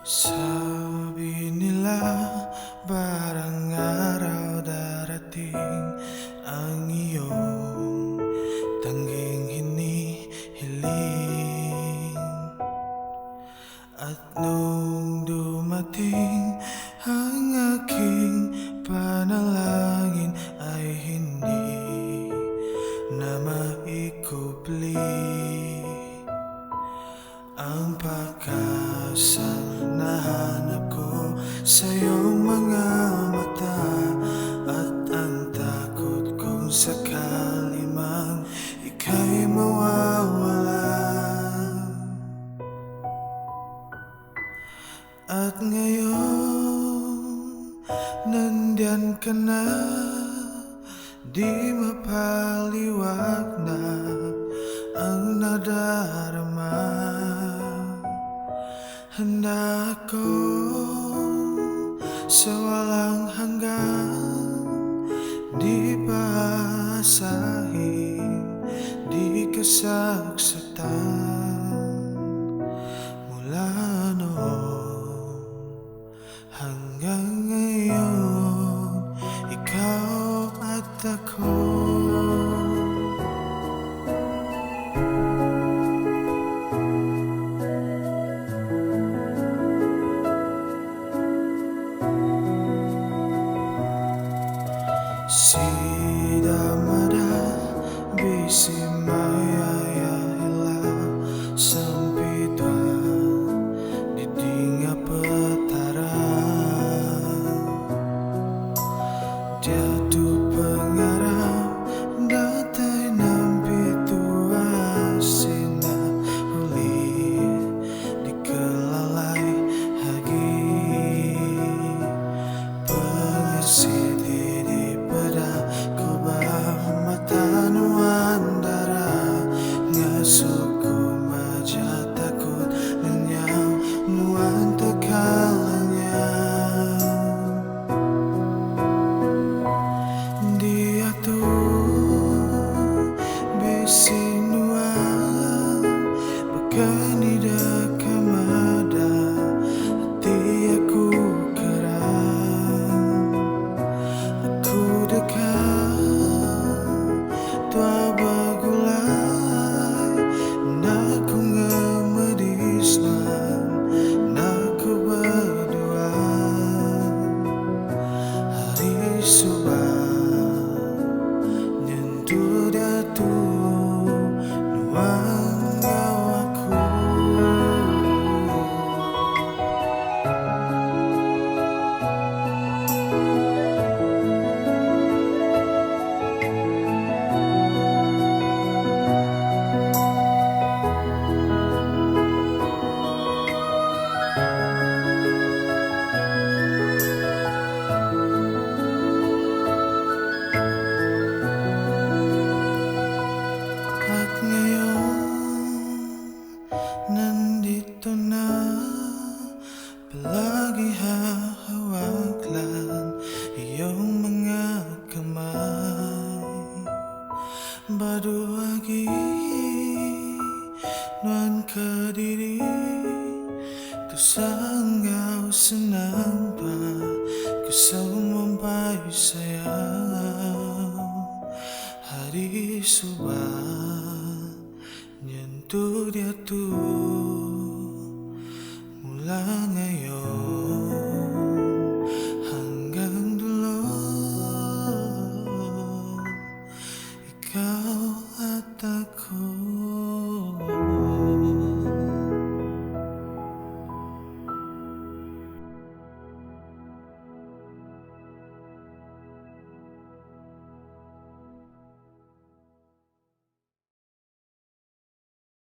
Sabi nila parang araw darating ang iyong tanging hinihiling. At nung dumating ang aking panalangin ay hindi na maikubli ang pagkasang nahanap ko sa iyong mga mata. At ang takot kong sakali mang ika'y mawawala. At ngayon, nandiyan ka na, di mapaliwag na ang nadarama. Handa ako sa walang hanggan, di paasahin, di kasaksakan. Mula noon hanggang ngayon, ikaw at ako. Sidamada bisimaya hila sampita didinga petara. Jatuh pengarap datai nampitu asina huli dikelalai hagi pengasih suku maja takut lenyap nuan tekalanya. Dia tuh bisi nuan bekani dekamada hati aku kerang aku dekat tua bagulai. Nandito na, palagi hahawak lang iyong mga kamay. Baduagi nuan kadiri kusanggaw senampa kusampai sayang hari subah nyentuh dia tuh.